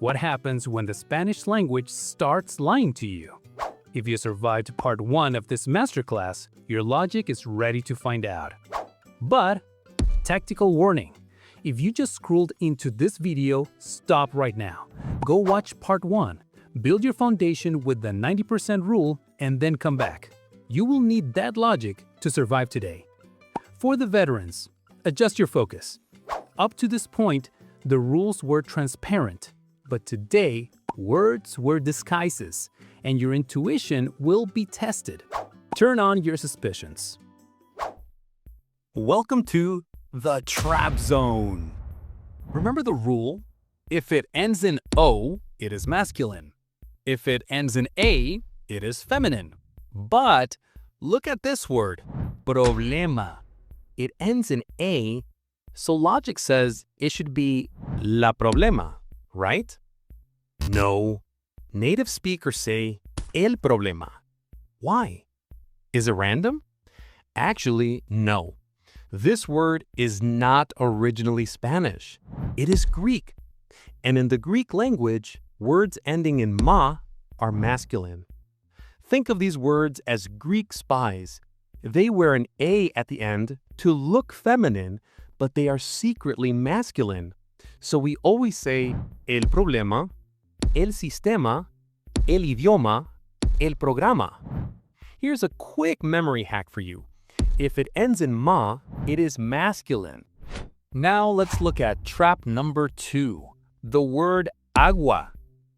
What happens when the Spanish language starts lying to you? If you survived part 1 of this masterclass, your logic is ready to find out. But, tactical warning. If you just scrolled into this video, stop right now. Go watch part 1, build your foundation with the 90% rule, and then come back. You will need that logic to survive today. For the veterans, adjust your focus. Up to this point, the rules were transparent, but today, words were disguises, and your intuition will be tested. Turn on your suspicions. Welcome to the trap zone. Remember the rule? If it ends in O, it is masculine. If it ends in A, it is feminine. But look at this word, problema. It ends in A, so logic says it should be la problema, right? No. Native speakers say el problema. Why? Is it random? Actually, no. This word is not originally Spanish. It is Greek. And in the Greek language, words ending in ma are masculine. Think of these words as Greek spies. They wear an A at the end to look feminine, but they are secretly masculine. So we always say el problema, el sistema, el idioma, el programa. Here's a quick memory hack for you. If it ends in ma, it is masculine. Now let's look at trap number 2, the word agua.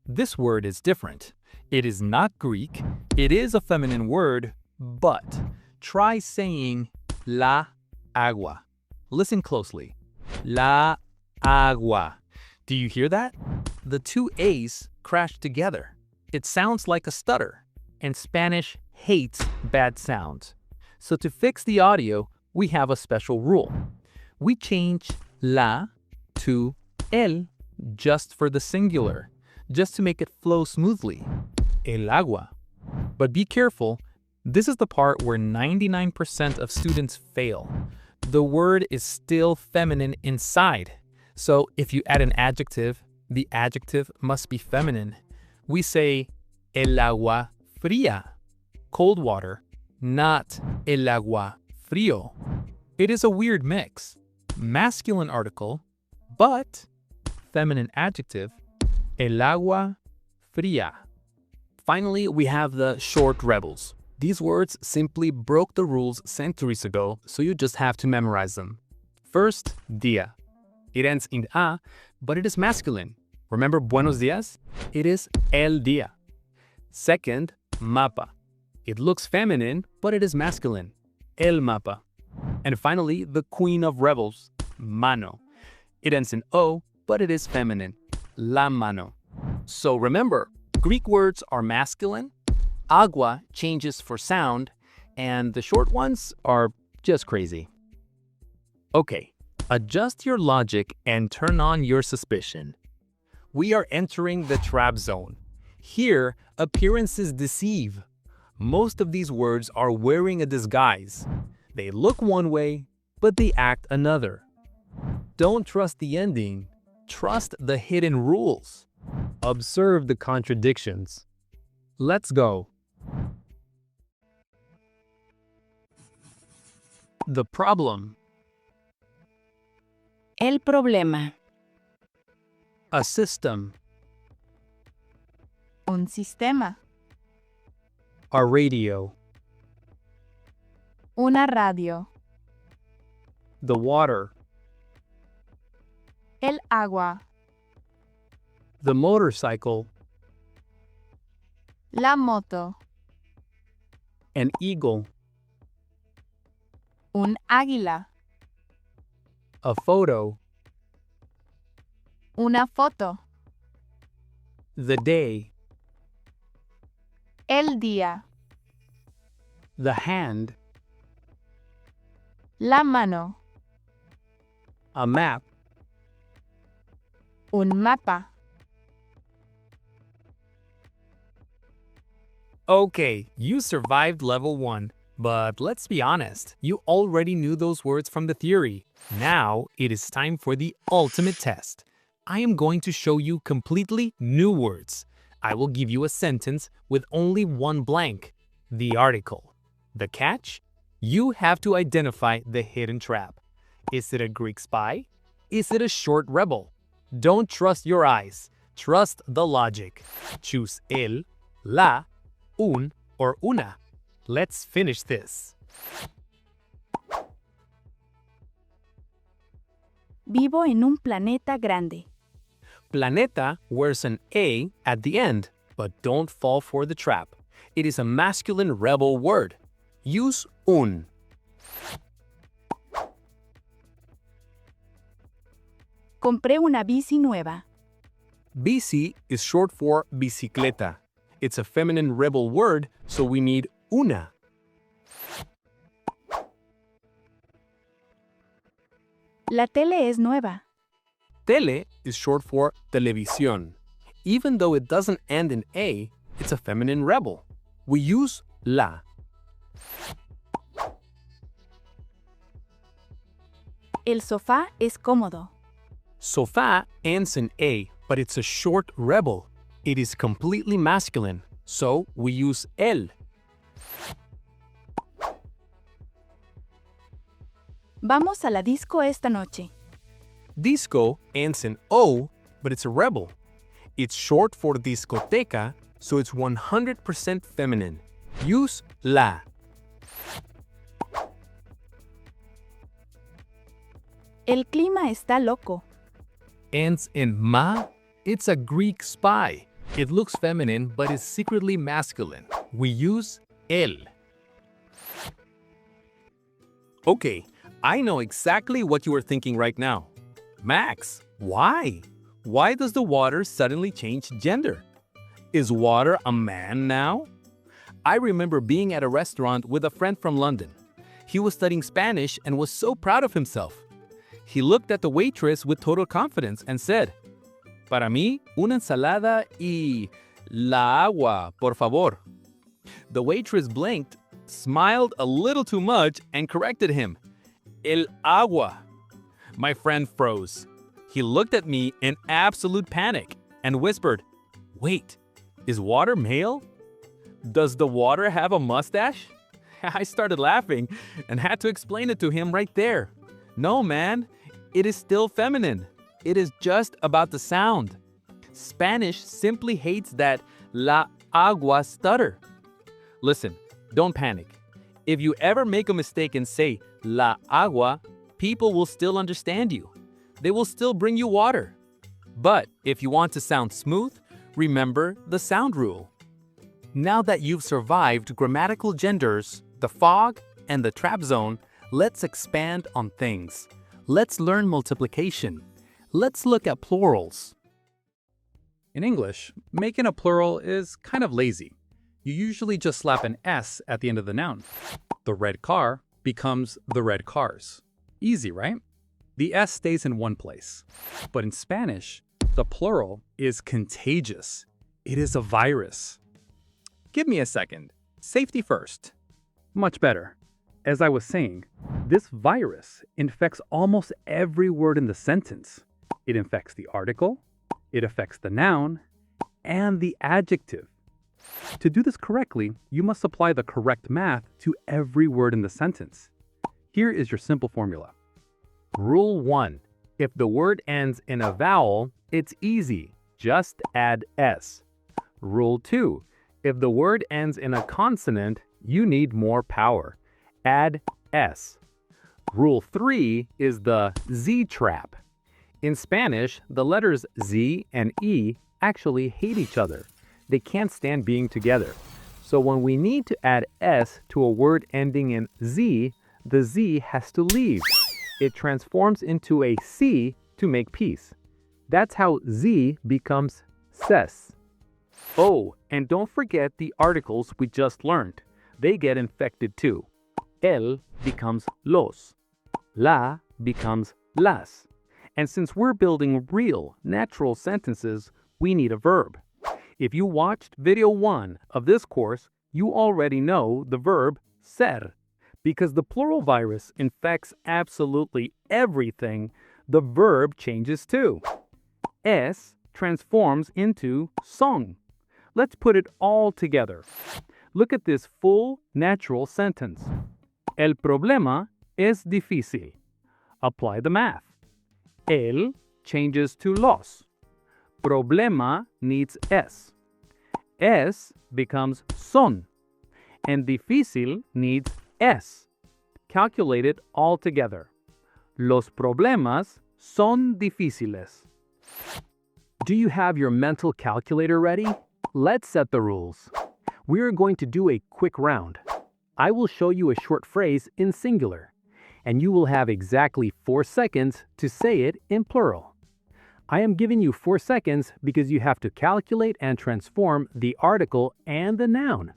This word is different. It is not Greek. It is a feminine word, but try saying la agua. Listen closely. La agua. Do you hear that? The two A's crash together. It sounds like a stutter, and Spanish hates bad sounds. So to fix the audio, we have a special rule. We change la to el just for the singular, just to make it flow smoothly. El agua. But be careful, this is the part where 99% of students fail. The word is still feminine inside. So if you add an adjective, the adjective must be feminine. We say el agua fría, cold water, not el agua frío. It is a weird mix. Masculine article, but feminine adjective, el agua fría. Finally, we have the short rebels. These words simply broke the rules centuries ago, so you just have to memorize them. First, dia. It ends in a, but it is masculine. Remember buenos dias? It is el día. Second, mapa. It looks feminine, but it is masculine. El mapa. And finally, the queen of rebels, mano. It ends in o, but it is feminine. La mano. So remember, Greek words are masculine, agua changes for sound, and the short ones are just crazy. Okay, adjust your logic and turn on your suspicion. We are entering the trap zone. Here, appearances deceive. Most of these words are wearing a disguise. They look one way, but they act another. Don't trust the ending, trust the hidden rules. Observe the contradictions. Let's go. The problem. El problema. A system. Un sistema. A radio. Una radio. The water. El agua. The motorcycle. La moto. An eagle. Un águila. A photo. Una foto. The day. El día. The hand. La mano. A map. Un mapa. Okay, you survived level 1, but let's be honest, you already knew those words from the theory. Now, it is time for the ultimate test. I am going to show you completely new words. I will give you a sentence with only one blank, the article. The catch? You have to identify the hidden trap. Is it a Greek spy? Is it a short rebel? Don't trust your eyes. Trust the logic. Choose el, la, un, or una. Let's finish this. Vivo en un planeta grande. Planeta wears an A at the end, but don't fall for the trap. It is a masculine rebel word. Use un. Compré una bici nueva. Bici is short for bicicleta. It's a feminine rebel word, so we need una. La tele es nueva. Tele is short for televisión. Even though it doesn't end in A, it's a feminine rebel. We use la. El sofá es cómodo. Sofá ends in A, but it's a short rebel. It is completely masculine, so we use el. Vamos a la disco esta noche. Disco ends in O, but it's a rebel. It's short for discoteca, so it's 100% feminine. Use la. El clima está loco. Ends in ma. It's a Greek spy. It looks feminine, but is secretly masculine. We use el. Okay, I know exactly what you are thinking right now. Max, why? Why does the water suddenly change gender? Is water a man now? I remember being at a restaurant with a friend from London. He was studying Spanish and was so proud of himself. He looked at the waitress with total confidence and said, "Para mí, una ensalada y la agua, por favor." The waitress blinked, smiled a little too much, and corrected him. El agua. My friend froze. He looked at me in absolute panic and whispered, "Wait, is water male? Does the water have a mustache?" I started laughing and had to explain it to him right there. No, man, it is still feminine. It is just about the sound. Spanish simply hates that la agua stutter. Listen, don't panic. If you ever make a mistake and say la agua, people will still understand you. They will still bring you water. But if you want to sound smooth, remember the sound rule. Now that you've survived grammatical genders, the fog, and the trap zone, let's expand on things. Let's learn multiplication. Let's look at plurals. In English, making a plural is kind of lazy. You usually just slap an S at the end of the noun. The red car becomes the red cars. Easy, right? The S stays in one place. But in Spanish, the plural is contagious. It is a virus. Give me a second. Safety first. Much better. As I was saying, this virus infects almost every word in the sentence. It infects the article, it affects the noun, and the adjective. To do this correctly, you must apply the correct math to every word in the sentence. Here is your simple formula. Rule 1. If the word ends in a vowel, it's easy. Just add S. Rule 2. If the word ends in a consonant, you need more power. Add S. Rule 3 is the Z trap. In Spanish, the letters Z and E actually hate each other. They can't stand being together. So when we need to add S to a word ending in Z, the Z has to leave. It transforms into a C to make peace. That's how Z becomes ses. Oh, and don't forget the articles we just learned. They get infected too. El becomes los. La becomes las. And since we're building real, natural sentences, we need a verb. If you watched video 1 of this course, you already know the verb ser. Because the plural virus infects absolutely everything, the verb changes too. S transforms into son. Let's put it all together. Look at this full natural sentence. El problema es difícil. Apply the math. El changes to los. Problema needs es. Es becomes son. And difícil needs es. Calculate it all together. Los problemas son difíciles. Do you have your mental calculator ready? Let's set the rules. We are going to do a quick round. I will show you a short phrase in singular, and you will have exactly 4 seconds to say it in plural. I am giving you 4 seconds because you have to calculate and transform the article and the noun.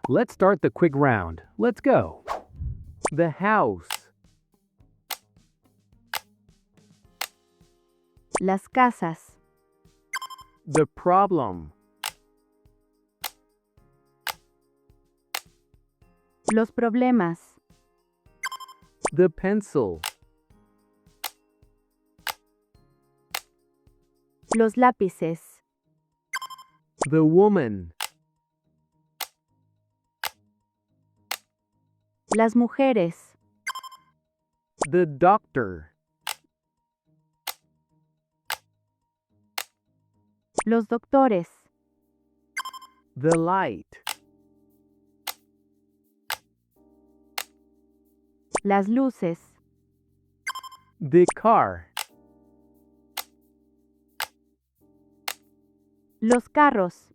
Let's start the quick round. Let's go. The house. Las casas. The problem. Los problemas. The pencil. Los lápices. The woman. Las mujeres. The doctor. Los doctores. The light. Las luces. The car. Los carros.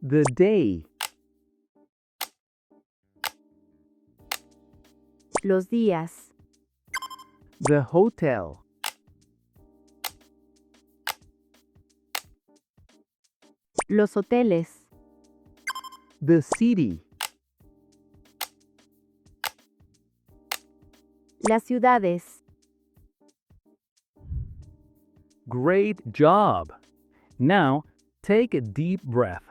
The day. Los días. The hotel. Los hoteles. The city. Las ciudades. Great job! Now, take a deep breath.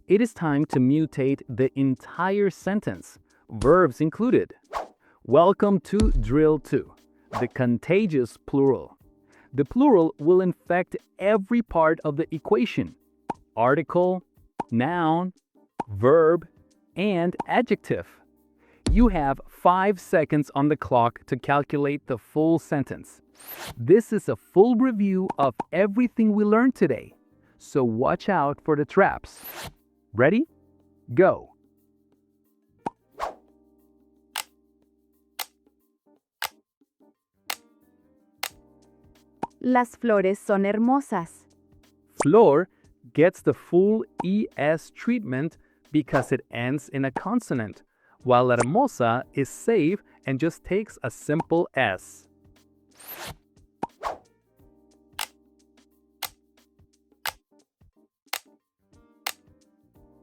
It is time to mutate the entire sentence, verbs included. Welcome to Drill 2, the contagious plural. The plural will infect every part of the equation: article, noun, verb, and adjective. You have 5 seconds on the clock to calculate the full sentence. This is a full review of everything we learned today, so watch out for the traps. Ready? Go! Las flores son hermosas. Flor gets the full ES treatment because it ends in a consonant, while hermosa is safe and just takes a simple S.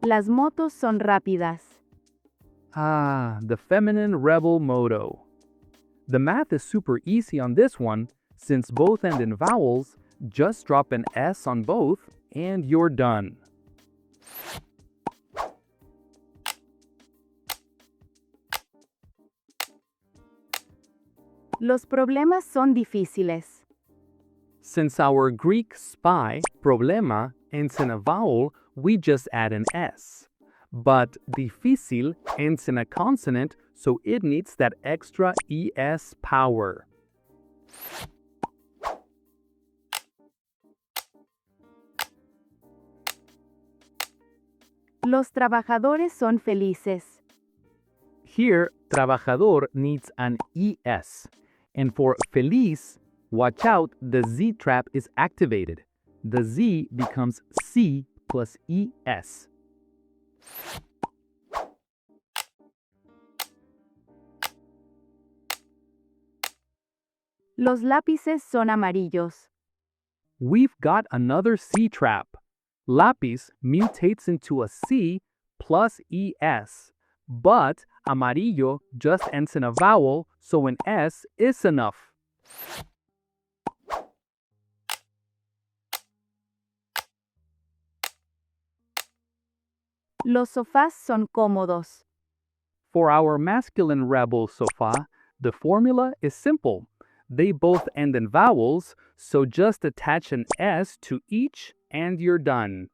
Las motos son rápidas. Ah, the feminine rebel motto. The math is super easy on this one. Since both end in vowels, just drop an S on both and you're done. Los problemas son difíciles. Since our Greek spy, problema, ends in a vowel, we just add an S. But difícil ends in a consonant, so it needs that extra ES power. Los trabajadores son felices. Here, trabajador needs an ES. And for feliz, watch out, the Z trap is activated. The Z becomes C plus ES. Los lápices son amarillos. We've got another C trap. Lápiz mutates into a C plus ES, but amarillo just ends in a vowel, so an S is enough. Los sofás son cómodos. For our masculine rebel sofa, the formula is simple. They both end in vowels, so just attach an S to each and you're done.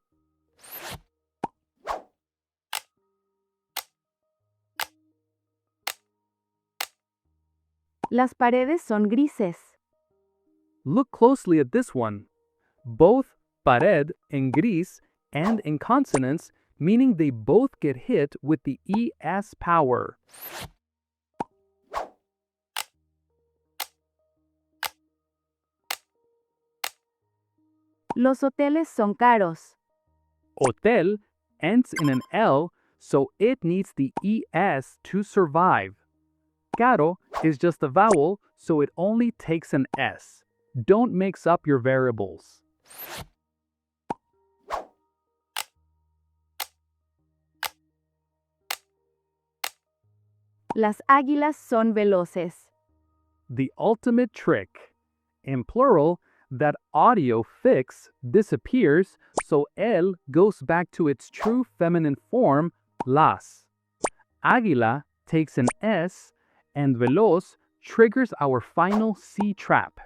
Las paredes son grises. Look closely at this one. Both pared in gris and in consonants, meaning they both get hit with the ES power. Los hoteles son caros. Hotel ends in an L, so it needs the ES to survive. Caro is just a vowel, so it only takes an S. Don't mix up your variables. Las águilas son veloces. The ultimate trick. In plural, that audio fix disappears, so el goes back to its true feminine form, las. Águila takes an S, and veloz triggers our final C trap.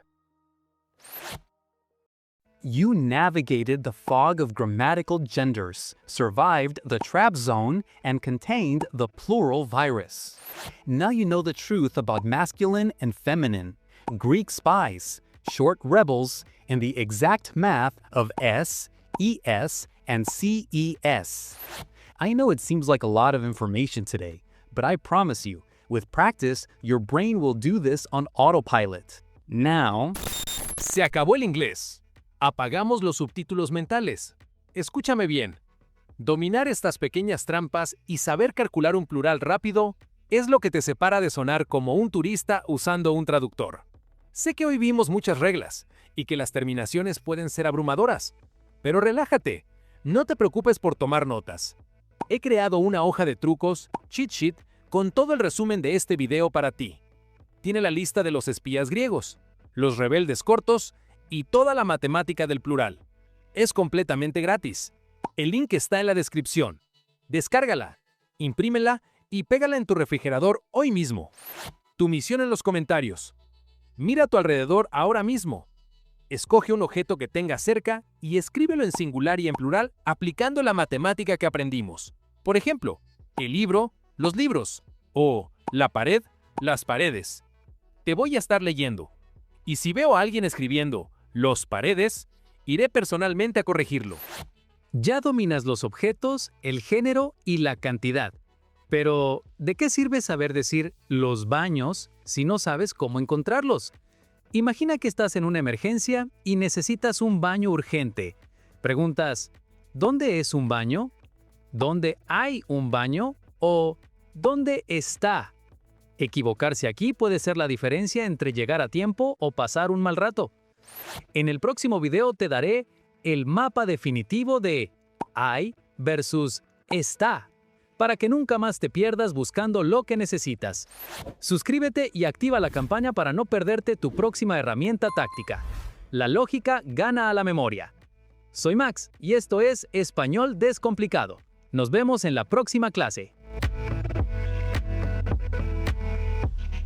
You navigated the fog of grammatical genders, survived the trap zone, and contained the plural virus. Now you know the truth about masculine and feminine, Greek spies, short rebels, and the exact math of S, ES, and CES. I know it seems like a lot of information today, but I promise you, with practice, your brain will do this on autopilot. Now, Se acabó el inglés. Apagamos los subtítulos mentales. Escúchame bien. Dominar estas pequeñas trampas y saber calcular un plural rápido es lo que te separa de sonar como un turista usando un traductor. Sé que hoy vimos muchas reglas y que las terminaciones pueden ser abrumadoras, pero relájate. No te preocupes por tomar notas. He creado una hoja de trucos, cheat sheet, con todo el resumen de este video para ti. Tiene la lista de los espías griegos, los rebeldes cortos y toda la matemática del plural. Es completamente gratis. El link está en la descripción. Descárgala, imprímela y pégala en tu refrigerador hoy mismo. Tu misión en los comentarios. Mira a tu alrededor ahora mismo. Escoge un objeto que tengas cerca y escríbelo en singular y en plural aplicando la matemática que aprendimos. Por ejemplo, el libro, los libros, o la pared, las paredes. Te voy a estar leyendo. Y si veo a alguien escribiendo los paredes, iré personalmente a corregirlo. Ya dominas los objetos, el género y la cantidad. Pero, ¿de qué sirve saber decir los baños si no sabes cómo encontrarlos? Imagina que estás en una emergencia y necesitas un baño urgente. Preguntas, ¿dónde es un baño? ¿Dónde hay un baño? ¿O dónde está? Equivocarse aquí puede ser la diferencia entre llegar a tiempo o pasar un mal rato. En el próximo video te daré el mapa definitivo de hay versus está, para que nunca más te pierdas buscando lo que necesitas. Suscríbete y activa la campana para no perderte tu próxima herramienta táctica. La lógica gana a la memoria. Soy Max y esto es Español Descomplicado. Nos vemos en la próxima clase.